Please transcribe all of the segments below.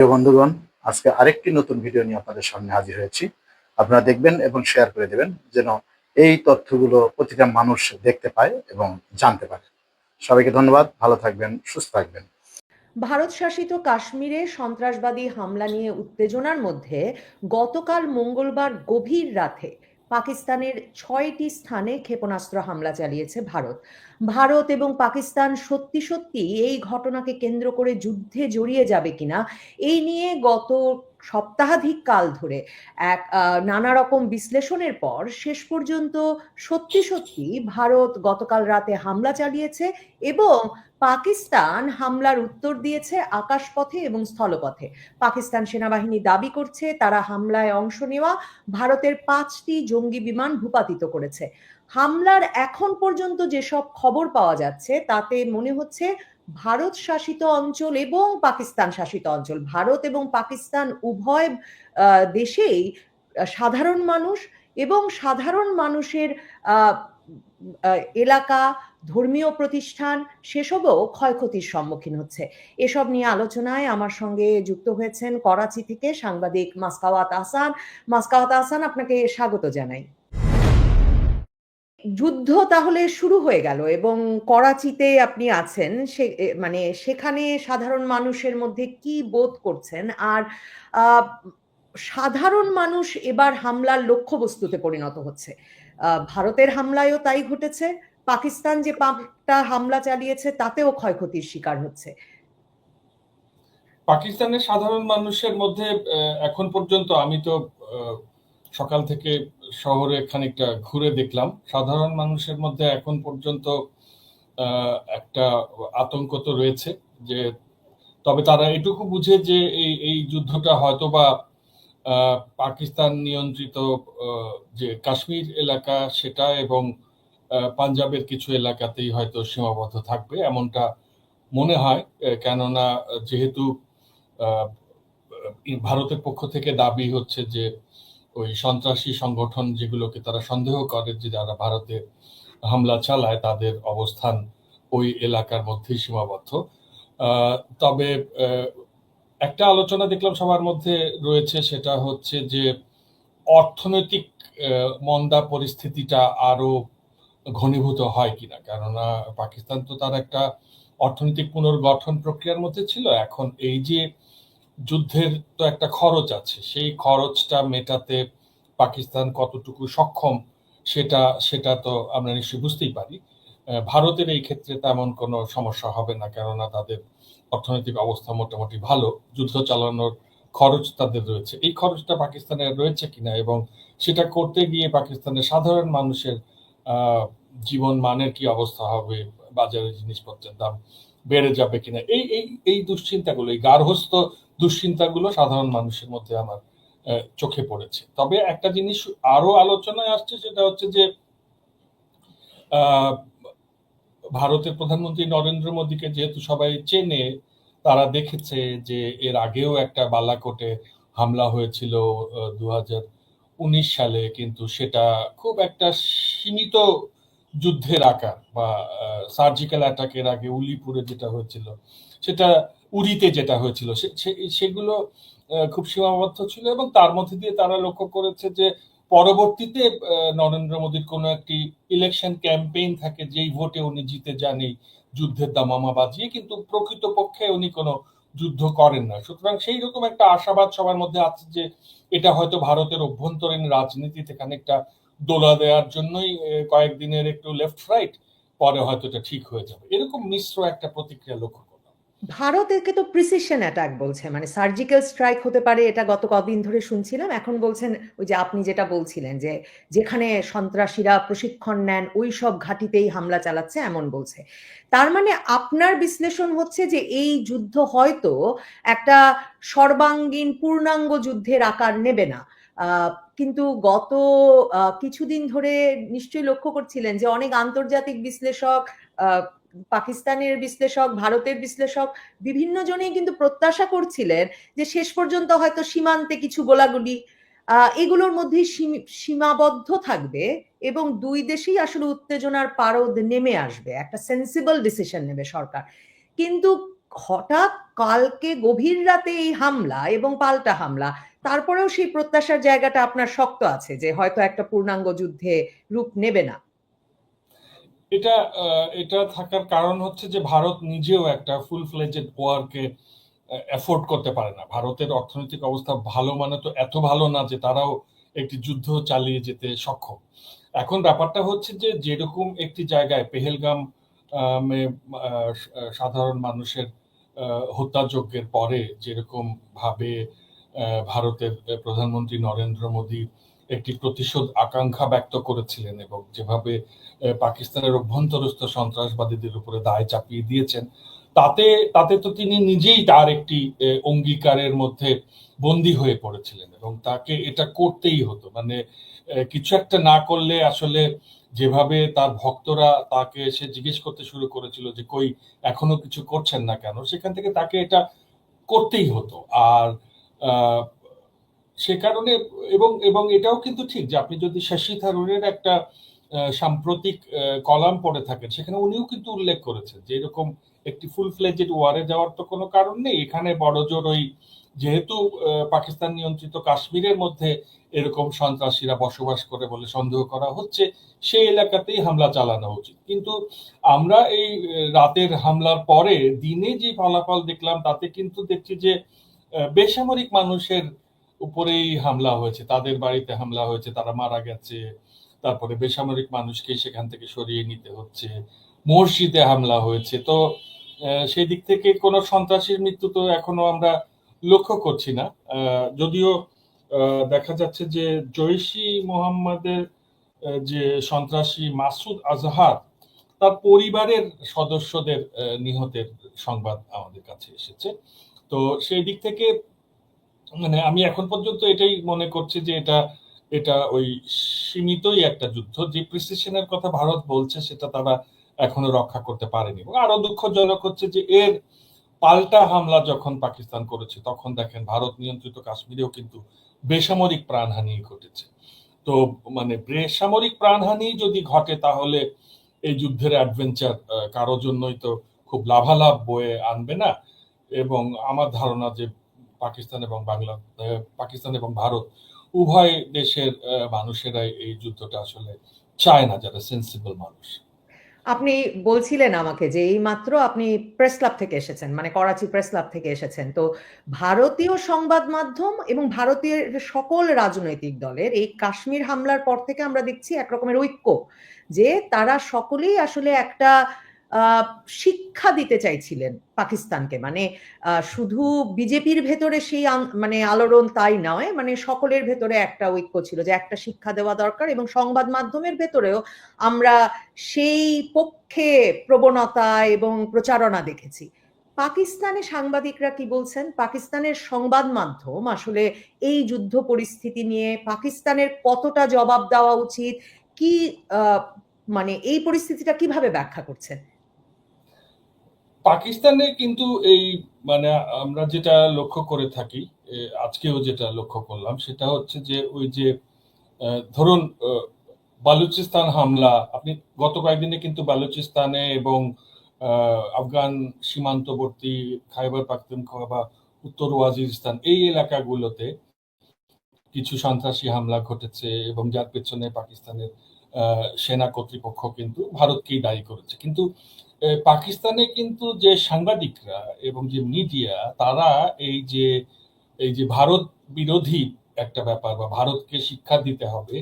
প্রিয় বন্ধুগণ, আজকে আরেকটি নতুন ভিডিও নিয়ে আপনাদের সামনে হাজির হয়েছি। আপনারা দেখবেন এবং শেয়ার করে দেবেন যেন এই তথ্যগুলো প্রতিটা মানুষ দেখতে পায় এবং জানতে পারে। সবাইকে ধন্যবাদ। ভালো থাকবেন, সুস্থ থাকবেন। ভারত শাসিত কাশ্মীরে সন্ত্রাসবাদী হামলা নিয়ে উত্তেজনার মধ্যে গতকাল মঙ্গলবার গভীর রাতে পাকিস্তানের ৬টি স্থানে ক্ষেপণাস্ত্র হামলা চালিয়েছে ভারত। ভারত এবং পাকিস্তান সত্যি সত্যি এই ঘটনাকে কেন্দ্র করে যুদ্ধে জড়িয়ে যাবে কিনা এই নিয়ে গত সপ্তাহাধিক কাল ধরে নানা রকম বিশ্লেষণের পর শেষ পর্যন্ত সত্যি সত্যি ভারত গতকাল রাতে হামলা চালিয়েছে এবং পাকিস্তান হামলার উত্তর দিয়েছে আকাশপথে এবং স্থলপথে। পাকিস্তান সেনাবাহিনী দাবি করছে তারা হামলায় অংশ নেওয়া ভারতের ৫টি জঙ্গি বিমান ভূপাতিত করেছে। হামলার এখন পর্যন্ত যেসব খবর পাওয়া যাচ্ছে তাতে মনে হচ্ছে ভারত শাসিত অঞ্চল এবং পাকিস্তান শাসিত অঞ্চল, ভারত এবং পাকিস্তান উভয় দেশেই সাধারণ মানুষ এবং সাধারণ মানুষের এলাকা, ধর্মীয় প্রতিষ্ঠান সেসবও ক্ষয়ক্ষতির সম্মুখীন হচ্ছে। এসব নিয়ে আলোচনায় আমার সঙ্গে যুক্ত হয়েছেন করাচি থেকে সাংবাদিক মাসকাওয়াত আহসান। মাসকাওয়াত আহসান, আপনাকে স্বাগত জানাই। যুদ্ধ তাহলে শুরু হয়ে গেল এবং করাচিতে আপনি আছেন, মানে সেখানে সাধারণ মানুষের মধ্যে কি বোধ করছেন? আর আহ, সাধারণ মানুষ এবার হামলার লক্ষ্যবস্তুতে পরিণত হচ্ছে। ভারতের হামলায়ও তাই ঘটেছে, পাকিস্তান যে ৫টা হামলা চালিয়েছে তাতেও ক্ষয়ক্ষতির শিকার হচ্ছে। পাকিস্তানের সাধারণ মানুষের মধ্যে এখন পর্যন্ত আমি তো সকাল থেকে শহরে খানিকটা ঘুরে দেখলাম, সাধারণ মানুষের মধ্যে এখন পর্যন্ত একটা আতঙ্ক তো রয়েছে। যে তবে তারা এটুকু বুঝে যে এই যুদ্ধটা হয়তোবা পাকিস্তান নিয়ন্ত্রিত যে কাশ্মীর এলাকা সেটা এবং পাঞ্জাবের কিছু এলাকাতেই হয়তো সীমাবদ্ধ থাকবে, এমনটা মনে হয়। কেননা যেহেতু ভারতের পক্ষ থেকে দাবি হচ্ছে যে ওই সন্ত্রাসী সংগঠন যেগুলোকে তারা সন্দেহ করে যে যারা ভারতে হামলা চালায় তাদের অবস্থান ওই এলাকার মধ্যেই সীমাবদ্ধ। তবে একটা আলোচনা দেখলাম সবার মধ্যে রয়েছে, সেটা হচ্ছে যে অর্থনৈতিক মন্দা পরিস্থিতিটা আরো ঘনীভূত হয় কিনা। কেননা পাকিস্তান তো তার একটা অর্থনৈতিক পুনর্গঠন প্রক্রিয়ার মধ্যে ছিল। এখন এই যে যুদ্ধের তো একটা খরচ আছে, সেই খরচটা মেটাতে পাকিস্তান কতটুকু সক্ষম সেটা সেটা তো আমরা নিশ্চয়ই বুঝতেই পারি। ভারতের এই ক্ষেত্রে তেমন কোনো সমস্যা হবে না, কেননা তাদের অর্থনৈতিক অবস্থা মোটামুটি ভালো, যুদ্ধ চালানোর খরচ তাদের রয়েছে। এই খরচটা পাকিস্তানের রয়েছে কিনা এবং সেটা করতে গিয়ে পাকিস্তানের সাধারণ মানুষের জীবন মানের কি অবস্থা হবে, বাজারে জিনিসপত্রের দাম বেড়ে যাবে কিনা, এই এই এই দুশ্চিন্তাগুলো, এই গার্হস্থ্য দুশ্চিন্তাগুলো সাধারণ মানুষের মধ্যে আমার চোখে পড়েছে। তবে একটা জিনিস আরো আলোচনায় আসছে, সেটা হচ্ছে যে ভারতের প্রধানমন্ত্রী নরেন্দ্র মোদীকে যেহেতু সবাই চেনে, তারা দেখেছে যে এর আগেও একটা বালাকোটে হামলা হয়েছিল 2019 সালে, কিন্তু সেটা খুব একটা সীমিত যুদ্ধের আকার, বা সার্জিক্যাল অ্যাটাকের আগে উলিপুরে যেটা হয়েছিল, সেটা উরিতে যেটা হয়েছিল, সেগুলো খুব সীমাবদ্ধ ছিল। এবং তার মধ্যে দিয়ে তারা লক্ষ্য করেছে যে পরবর্তীতে নরেন্দ্র মোদীর কোনো একটি ইলেকশন ক্যাম্পেইন থাকে, যেই ভোটে উনি জিতে যান এই যুদ্ধের দামামা বাজিয়ে, কিন্তু প্রকৃতপক্ষে উনি কোনো যুদ্ধ করেন না। সুতরাং সেই রকম একটা আশাবাদ সবার মধ্যে আছে যে এটা হয়তো ভারতের অভ্যন্তরীণ রাজনীতিতে খানিকটা দোলা দেওয়ার জন্যই কয়েকদিনের একটু লেফট রাইট, পরে হয়তো এটা ঠিক হয়ে যাবে, এরকম মিশ্র একটা প্রতিক্রিয়া লক্ষ্য করলাম। ভারত একে তো প্রিসিশন অ্যাটাক বলছে, মানে সার্জিক্যাল স্ট্রাইক হতে পারে, এটা গত কদিন ধরে শুনছিলাম। এখন বলছেন ওই যে আপনি যেটা বলছিলেন যে যেখানে সন্ত্রাসীরা প্রশিক্ষণ নেন ওই সব ঘাঁটিতেই হামলা চালাচ্ছে, এমন বলছে। তার মানে আপনার বিশ্লেষণ হচ্ছে যে এই যুদ্ধ হয়তো একটা সর্বাঙ্গীন পূর্ণাঙ্গ যুদ্ধের আকার নেবে না। কিন্তু গত কিছুদিন ধরে নিশ্চয়ই লক্ষ্য করছিলেন যে অনেক আন্তর্জাতিক বিশ্লেষক, পাকিস্তানের বিশ্লেষক, ভারতের বিশ্লেষক, বিভিন্ন জনেই কিন্তু প্রত্যাশা করছিলেন যে শেষ পর্যন্ত হয়তো সীমান্তে কিছু গোলাগুলি এগুলোর মধ্যেই সীমাবদ্ধ থাকবে এবং দুই দেশেই আসলে উত্তেজনার পারদ নেমে আসবে, একটা সেন্সিবল ডিসিশন নেবে সরকার। কিন্তু হঠাৎ কালকে গভীর রাতে এই হামলা এবং পাল্টা হামলা, তারপরেও সেই প্রত্যাশার জায়গাটা আপনার শক্ত আছে যে হয়তো একটা পূর্ণাঙ্গ যুদ্ধে রূপ নেবে না? এটা এটা থাকার কারণ হচ্ছে যে ভারত নিজেও একটা ফুল ফ্লেজেড ওয়ারকে অ্যাফোর্ড করতে পারে না। ভারতের অর্থনৈতিক অবস্থা ভালো মানে তো এত ভালো না যে তারাও একটি যুদ্ধ চালিয়ে যেতে সক্ষম। এখন ব্যাপারটা হচ্ছে যে যেরকম একটি জায়গায় পেহেলগাম সাধারণ মানুষের হত্যাযজ্ঞের পরে যেরকম ভাবে ভারতের প্রধানমন্ত্রী নরেন্দ্র মোদী একটি প্রতিশোধ আকাঙ্ক্ষা ব্যক্ত করেছিলেন এবং যেভাবে পাকিস্তানের অভ্যন্তরস্থ সন্ত্রাসবাদীদের উপরে দায় চাপিয়ে দিয়েছেন, তাতে তাতে তো তিনি নিজেই তার একটি অঙ্গীকারের মধ্যে বন্দী হয়ে পড়েছিলেন এবং তাকে এটা করতেই হতো। মানে কিছু একটা না করলে আসলে যেভাবে তার ভক্তরা তাকে এসে জিজ্ঞেস করতে শুরু করেছিল যে কই এখনো কিছু করছেন না কেন, সেখান থেকে তাকে এটা করতেই হতো। আর সে কারণে এবং এবং এটাও কিন্তু ঠিক যে আপনি যদি শশী থারুরের একটা সাম্প্রতিক কলাম পড়ে থাকেন, সেখানে উনিও কিন্তু উল্লেখ করেছেন যে এরকম একটি ফুল ফ্লেজেড ওয়ারে যাওয়ার তো কোনো কারণ নেই। এখানে বড়জোর ওই যেহেতু পাকিস্তান নিয়ন্ত্রিত কাশ্মীরের মধ্যে এরকম সন্ত্রাসীরা বসবাস করে বলে সন্দেহ করা হচ্ছে, সেই এলাকাতেই হামলা চালানো উচিত। কিন্তু আমরা এই রাতের হামলার পরে দিনে যে ফলাফল দেখলাম তাতে কিন্তু দেখছি যে বেসামরিক মানুষের উপরেই হামলা হয়েছে, তাদের বাড়িতে হামলা হয়েছে, তারা মারা গেছে, তারপরে বেসামরিক মানুষকে সেখান থেকে সরিয়ে নিতে হচ্ছে, মসজিদে হামলা হয়েছে। তো সেই দিক থেকে কোনো সন্ত্রাসীর মৃত্যু তো এখনো আমরা লক্ষ্য করছি না। যদিও দেখা যাচ্ছে যে জৈশি মোহাম্মদের যে সন্ত্রাসী মাসুদ আজহার, তার পরিবারের সদস্যদের নিহতের সংবাদ আমাদের কাছে এসেছে। তো সেই দিক থেকে মানে আমি এখন পর্যন্ত এটাই মনে করছি যে এটা এটা ওই সীমিতই একটা যুদ্ধ। যে প্রিসিশনের কথা ভারত বলছে সেটা তারা এখনো রক্ষা করতে পারেনি। এবং আরো দুঃখজনক হচ্ছে যে এর পাল্টা হামলা যখন পাকিস্তান করেছে তখন দেখেন ভারত নিয়ন্ত্রিত কাশ্মীরেও কিন্তু বেসামরিক প্রাণহানি ঘটেছে। তো মানে বেসামরিক প্রাণহানি যদি ঘটে তাহলে এই যুদ্ধের অ্যাডভেঞ্চার কারো জন্যই তো খুব লাভালাভ বয়ে আনবে না। এবং আমার ধারণা যে পাকিস্তান এবং ভারত উভয় দেশের মানুষেরাই এই যুদ্ধটা আসলে চায় না, যারা সেন্সিবল মানুষ। আপনি বলছিলেন আমাকে যে এইমাত্র আপনি প্রেস ক্লাব থেকে এসেছেন, মানে করাচি প্রেস ক্লাব থেকে এসেছেন। তো ভারতীয় সংবাদ মাধ্যম এবং ভারতীয় সকল রাজনৈতিক দলের এই কাশ্মীর হামলার পর থেকে আমরা দেখছি একরকমের ঐক্য, যে তারা সকলেই আসলে একটা শিক্ষা দিতে চাইছিলেন পাকিস্তানকে। মানে শুধু বিজেপির ভেতরে সেই মানে আলোড়ন তাই নয়, মানে সকলের ভেতরে একটা ঐক্য ছিল যে একটা শিক্ষা দেওয়া দরকার, এবং সংবাদ মাধ্যমের ভেতরেও আমরা সেই পক্ষে প্রবণতা এবং প্রচারণা দেখেছি। পাকিস্তানে সাংবাদিকরা কি বলছেন? পাকিস্তানের সংবাদ মাধ্যম আসলে এই যুদ্ধ পরিস্থিতি নিয়ে পাকিস্তানের কতটা জবাব দেওয়া উচিত, কি মানে এই পরিস্থিতিটা কিভাবে ব্যাখ্যা করছেন? পাকিস্তানে কিন্তু এই মানে আমরা যেটা লক্ষ্য করে থাকি, আজকেও যেটা লক্ষ্য করলাম সেটা হচ্ছে যে ওই যে ধরুন বালুচিস্তান হামলা, আপনি গত কয়েকদিনে কিন্তু বালুচিস্তানে এবং আফগান সীমান্তবর্তী খাইবার পাখতুনখোয়া বা উত্তর ওয়াজিরিস্তান এই এলাকাগুলোতে কিছু সন্ত্রাসী হামলা ঘটেছে এবং যার পেছনে পাকিস্তানের সেনা কর্তৃপক্ষ কিন্তু ভারতকেই দায়ী করেছে। কিন্তু পাকিস্তানে কিন্তু যে সাংবাদিকরা এবং যে মিডিয়া, তারা এই যে ভারত বিরোধী একটা ব্যাপার বা ভারতকে শিক্ষা দিতে হবে,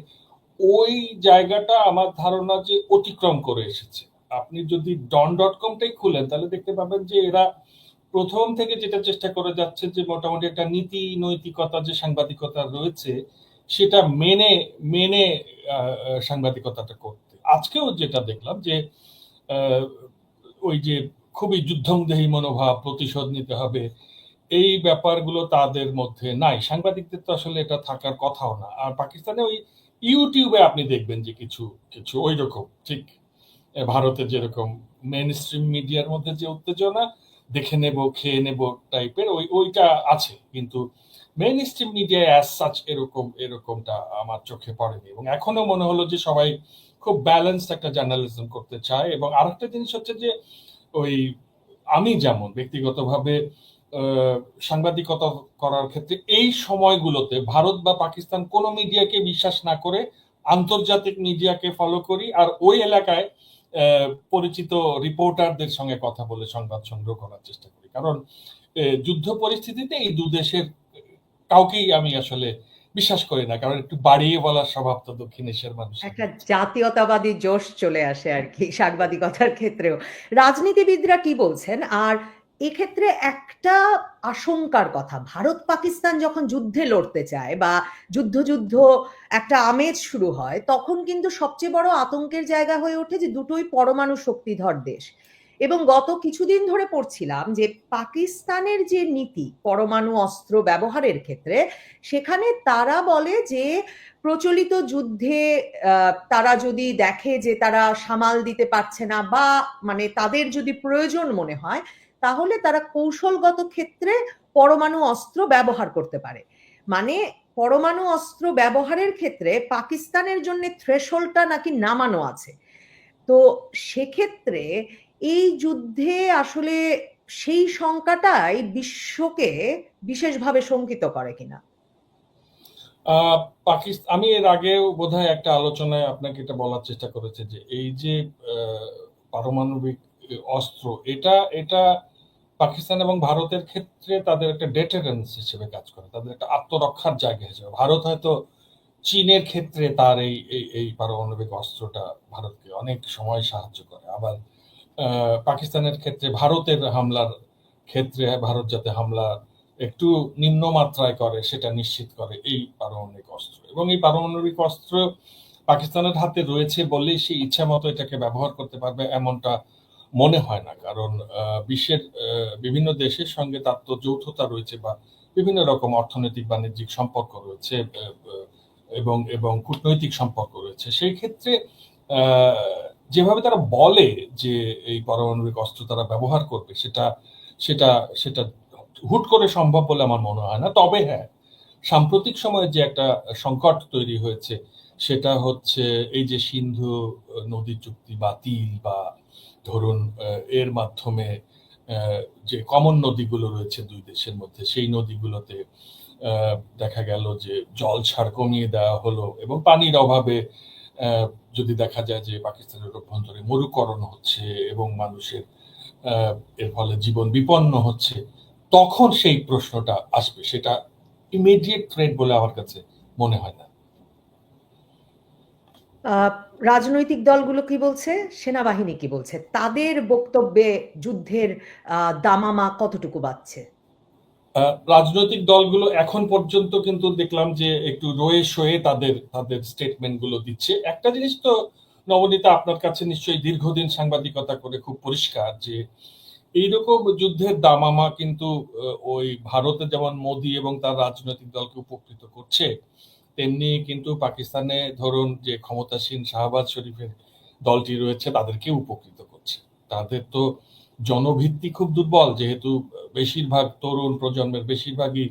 ওই জায়গাটা আমার ধারণা যে অতিক্রম করে এসেছে। আপনি যদি ডন.কমটাই খুলেন তাহলে দেখতে পাবেন যে এরা প্রথম থেকে যেটা চেষ্টা করে যাচ্ছে যে মোটামুটি একটা নীতি নৈতিকতা যে সাংবাদিকতা রয়েছে সেটা মেনে মেনে সাংবাদিকতাটা করতে। আজকেও যেটা দেখলাম যে ওই যে খুবই যুদ্ধংদেহী মনোভাব, প্রতিশোধ নিতে হবে, এই ব্যাপারগুলো তাদের মধ্যে নাই। সাংবাদিকদের তো আসলে এটা থাকার কথাও না। আর পাকিস্তানে ওই ইউটিউবে আপনি দেখবেন যে কিছু কিছু ওই রকম ঠিক ভারতে যেরকম মেইন স্ট্রিম মিডিয়ার মধ্যে যে উত্তেজনা, দেখে নেব খেয়ে নেব টাইপের ওইটা আছে, কিন্তু মেইন স্ট্রিম মিডিয়ায় অ্যাজ সাচ এরকমটা আমার চোখে পড়েনি। এবং এখনো মনে হলো যে সবাই খুব ব্যালেন্সড একটা জার্নালিজম করতে চায়। এবং আরেকটা জিনিস হচ্ছে যে ওই আমি যেমন ব্যক্তিগতভাবে সাংবাদিকতা করার ক্ষেত্রে এই সময়গুলোতে ভারত বা পাকিস্তান কোনো মিডিয়াকে বিশ্বাস না করে আন্তর্জাতিক মিডিয়াকে ফলো করি, আর ওই এলাকায় পরিচিত রিপোর্টারদের সঙ্গে কথা বলে সংবাদ সংগ্রহ করার চেষ্টা করি। কারণ যুদ্ধ পরিস্থিতিতে এই দু দেশের কাউকেই আমি আসলে বিশ্বাস করি না, কারণ একটু বাড়িয়ে বলার স্বভাব তো দক্ষিণ এশিয়ার মানুষের। একটা জাতীয়তাবাদী জোশ চলে আসে আর কি সাংবাদিকতার ক্ষেত্রেও। রাজনীতিবিদরা কি বলছেন? আর এক্ষেত্রে একটা আশঙ্কার কথা, ভারত পাকিস্তান যখন যুদ্ধে লড়তে চায় বা যুদ্ধ একটা আমেজ শুরু হয়, তখন কিন্তু সবচেয়ে বড় আতঙ্কের জায়গা হয়ে ওঠে যে দুটোই পরমাণু শক্তিধর দেশ। এবং গত কিছুদিন ধরে পড়ছিলাম যে পাকিস্তানের যে নীতি পরমাণু অস্ত্র ব্যবহারের ক্ষেত্রে, সেখানে তারা বলে যে প্রচলিত যুদ্ধে তারা যদি দেখে যে তারা সামাল দিতে পারছে না বা মানে তাদের যদি প্রয়োজন মনে হয়, তাহলে তারা কৌশলগত ক্ষেত্রে পরমাণু অস্ত্র ব্যবহার করতে পারে। মানে পরমাণু অস্ত্র ব্যবহারের ক্ষেত্রে পাকিস্তানের জন্য থ্রেশহোল্ডটা নাকি নামানো আছে। তো সেক্ষেত্রে এই যুদ্ধে আসলে সেই শঙ্কাটাই বিশ্বকে বিশেষভাবে শঙ্কিত করে কিনা? পাকিস্তান, আমি এর আগেও বোধহয় একটা আলোচনায় আপনাকে এটা বলার চেষ্টা করেছে যে এই যে পারমাণবিক অস্ত্র, এটা এটা পাকিস্তান এবং ভারতের ক্ষেত্রে তাদের একটা ডেটারেন্স হিসেবে কাজ করে, তাদের একটা আত্মরক্ষার জায়গা হিসেবে। ভারত হয়তো চীনের ক্ষেত্রে তার এই পারমাণবিক অস্ত্রটা ভারতকে অনেক সময় সাহায্য করে, আবার পাকিস্তানের ক্ষেত্রে ভারতের হামলার ক্ষেত্রে ভারত যাতে হামলা একটু নিম্নমাত্রায় করে সেটা নিশ্চিত করে এই পারমাণবিক অস্ত্র। এবং এই পারমাণবিক অস্ত্র পাকিস্তানের হাতে রয়েছে বলেই সে ইচ্ছা মতো এটাকে ব্যবহার করতে পারবে এমনটা মনে হয় না, কারণ বিশ্বের বিভিন্ন দেশের সঙ্গে তার তো যৌথতা রয়েছে বা বিভিন্ন রকম অর্থনৈতিক বাণিজ্যিক সম্পর্ক রয়েছে এবং এবং কূটনৈতিক সম্পর্ক রয়েছে। সেই ক্ষেত্রে যেভাবে তারা বলে যে এই পারমাণবিক অস্ত্র তারা ব্যবহার করবে, সেটা সেটা সেটা হুট করে সম্ভব বলে আমার মনে হয় না। তবে হ্যাঁ, সাম্প্রতিক সময়ে যে একটা সংকট তৈরি হয়েছে সেটা হচ্ছে এই যে সিন্ধু নদী চুক্তি বাতিল, বা ধরুন এর মাধ্যমে যে কমন নদীগুলো রয়েছে দুই দেশের মধ্যে, সেই নদীগুলোতে দেখা গেল যে জল ছাড় কমিয়ে দেওয়া হলো, এবং পানির অভাবে যদি দেখা যায় যে পাকিস্তানের অভ্যন্তরে মরুকরণ হচ্ছে এবং মানুষের এর ফলে জীবন বিপন্ন হচ্ছে, তখন সেই প্রশ্নটা আসবে। সেটা ইমিডিয়েট থ্রেট বলে আমার কাছে মনে হয় না। রাজনৈতিক দলগুলো কি বলছে, সেনাবাহিনী কি বলছে, তাদের বক্তব্যে যুদ্ধের দামামা কতটুকু বাড়ছে? রাজনৈতিক দলগুলো এখন পর্যন্ত কিন্তু দেখলাম যে একটু রয়ে সয়ে তাদের তাদের স্টেটমেন্ট গুলো দিচ্ছে। একটা জিনিস তো নবনীতা, আপনার কাছে নিশ্চয়ই দীর্ঘদিন সাংবাদিকতা করে খুব পরিষ্কার যে এইরকম যুদ্ধের দামামা কিন্তু ওই ভারতে যেমন মোদি এবং তার রাজনৈতিক দলকে উপকৃত করছে, তেমনি কিন্তু পাকিস্তানে ধরুন যে ক্ষমতাসীন শাহবাজ শরীফের দলটি রয়েছে তাদেরকে উপকৃত করছে। তাদের তো জনভিত্তি খুব দুর্বল, যেহেতু বেশিরভাগ তরুণ প্রজন্মের বেশিরভাগই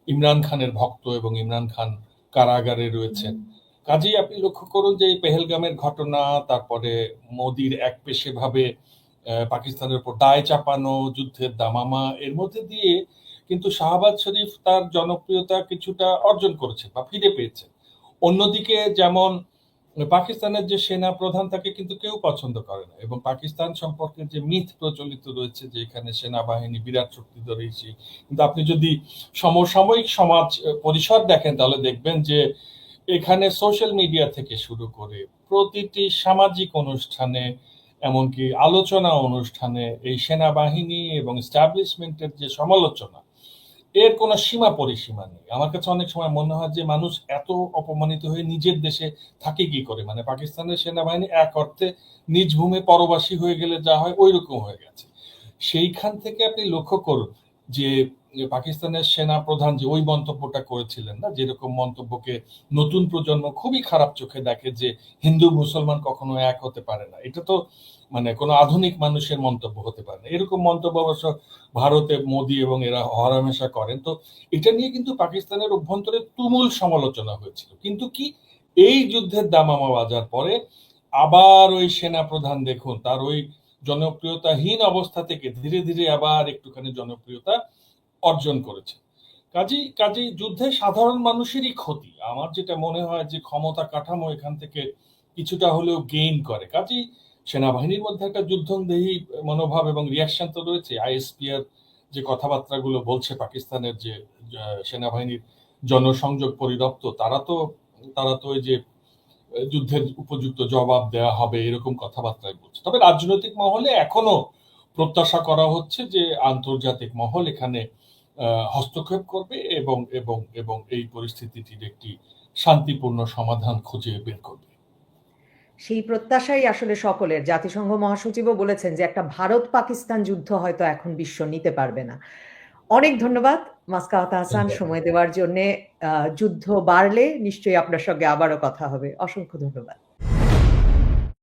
ইমরান খানের ভক্ত এবং ইমরান খান কারাগারে রয়েছেন। কাজেই আপনি লক্ষ্য করুন যে এই পেহেলগামের ঘটনা, তারপরে মোদির একপেশে ভাবে পাকিস্তানের উপর দায় চাপানো, যুদ্ধের দামামা, এর মধ্যে দিয়ে কিন্তু শাহবাজ শরীফ তার জনপ্রিয়তা কিছুটা অর্জন করেছে বা ফিরে পেয়েছে। অন্যদিকে যেমন পাকিস্তানের যে সেনা প্রধান তাকে কিন্তু কেউ পছন্দ করে না, এবং পাকিস্তান সম্পর্কে যে মিথ প্রচলিত রয়েছে যে এখানে সেনাবাহিনী বিরাট শক্তিধর, কিন্তু আপনি যদি সমসাময়িক সমাজ পরিসর দেখেন তাহলে দেখবেন যে এখানে সোশ্যাল মিডিয়া থেকে শুরু করে প্রতিটি সামাজিক অনুষ্ঠানে, এমনকি আলোচনা অনুষ্ঠানে এই সেনাবাহিনী এবং এস্টাবলিশমেন্টের যে সমালোচনা, এর কোনো সীমা পরিসীমা নেই। আমার কাছে অনেক সময় মনে হয় যে মানুষ এত অপমানিত হয়ে নিজের দেশে থাকে কি করে, মানে পাকিস্তানের সেনাবাহিনী এক অর্থে নিজ ভূমে পরবাসী হয়ে গেলে যা হয় ওই রকম হয়ে গেছে। সেইখান থেকে আপনি লক্ষ্য করুন যে পাকিস্তানের সেনা প্রধান যে ওই মন্তব্যটা করেছিলেন না, যেরকম মন্তব্যকে নতুন প্রজন্ম খুবই খারাপ চোখে দেখে, যে হিন্দু মুসলমান কখনো এক হতে পারে না, এটা তো মানে কোনো আধুনিক মানুষের মন্তব্য হতে পারে না। এরকম মন্তব্য অবশ্য ভারতে মোদি এবং এরা হরহামেশা করেন। তো এটা নিয়ে কিন্তু পাকিস্তানের অভ্যন্তরে তুমুল সমালোচনা হয়েছিল, কিন্তু কি এই যুদ্ধের দামামা বাজার পরে আবার ওই সেনা প্রধান দেখুন তার ওই জনপ্রিয়তাহীন অবস্থা থেকে ধীরে ধীরে আবার একটুখানি জনপ্রিয়তা অর্জন করেছে। কাজেই যুদ্ধে সাধারণ মানুষেরই ক্ষতি। আমার যেটা মনে হয় যে ক্ষমতা কাঠামো এখান থেকে কিছুটা হলেও গেইন করে। কাজেই সেনাবাহিনীর মধ্যে একটা যুদ্ধংদেহী মনোভাব এবং রিয়াকশন তো রয়েছে। আইএসপিআর যে কথাবার্তাগুলো বলছে পাকিস্তানের যে সেনাবাহিনীর জনসংযোগ পরিদপ্তর, তারা তো ওই যে যুদ্ধের উপযুক্ত জবাব দেওয়া হবে এরকম কথাবার্তায় বলছে। তবে রাজনৈতিক মহলে এখনো প্রত্যাশা করা হচ্ছে যে আন্তর্জাতিক মহল এখানে হস্তক্ষেপ করবে এবং এই পরিস্থিতিটির একটি শান্তিপূর্ণ সমাধান খুঁজে বের করবে। সেই প্রত্যাশাই আসলে সকলের। জাতিসংঘ মহাসচিবও বলেছেন যে একটা ভারত পাকিস্তান যুদ্ধ হয়তো এখন বিশ্ব নিতে পারবে না। অনেক ধন্যবাদ মাসকাওয়াত হাসান সময় দেওয়ার জন্যে। যুদ্ধ বাড়লে নিশ্চয়ই আপনার সঙ্গে আবারও কথা হবে। অসংখ্য ধন্যবাদ।